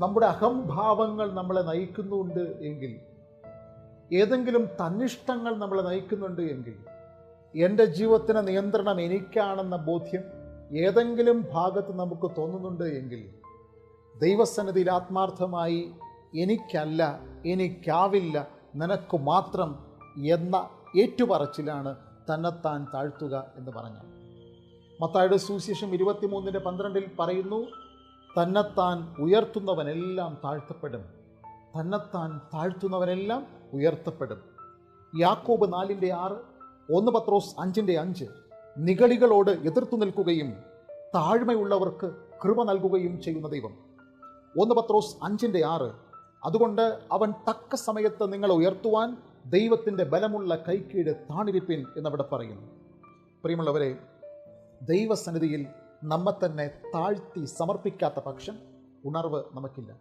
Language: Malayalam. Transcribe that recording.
നമ്മുടെ അഹംഭാവങ്ങൾ നമ്മളെ നയിക്കുന്നുണ്ട് എങ്കിൽ, ഏതെങ്കിലും തന്നിഷ്ടങ്ങൾ നമ്മളെ നയിക്കുന്നുണ്ട് എങ്കിൽ, എൻ്റെ ജീവിതത്തിന് നിയന്ത്രണം എനിക്കാണെന്ന ബോധ്യം ഏതെങ്കിലും ഭാഗത്ത് നമുക്ക് തോന്നുന്നുണ്ട് എങ്കിൽ, ദൈവസന്നിധിയിൽ ആത്മാർത്ഥമായി എനിക്കല്ല, എനിക്കാവില്ല, നിനക്ക് മാത്രം എന്ന ഏറ്റുപറച്ചിലാണ് തന്നെത്താൻ താഴ്ത്തുക എന്ന് പറഞ്ഞു. മത്തായിയുടെ സുവിശേഷം 23:12 പറയുന്നു, തന്നെത്താൻ ഉയർത്തുന്നവനെല്ലാം താഴ്ത്തപ്പെടും, തന്നെത്താൻ താഴ്ത്തുന്നവനെല്ലാം ഉയർത്തപ്പെടും. യാക്കോബ് 4:6, 1 പത്രോസ് 5:5 നിഗളികളോട് എതിർത്തു നിൽക്കുകയും താഴ്മയുള്ളവർക്ക് കൃപ നൽകുകയും ചെയ്യുന്ന ദൈവം. 1 പത്രോസ് 5:6 അതുകൊണ്ട് അവൻ തക്ക സമയത്ത് നിങ്ങളെ ഉയർത്തുവാൻ ദൈവത്തിൻ്റെ ബലമുള്ള കൈക്കീഴ് താണിരിപ്പിൻ എന്നവിടെ പറയുന്നു. പ്രിയമുള്ളവരെ, ദൈവസന്നിധിയിൽ നമ്മെ തന്നെ താഴ്ത്തി സമർപ്പിക്കാത്ത പക്ഷം ഉണർവ് നമുക്കില്ല.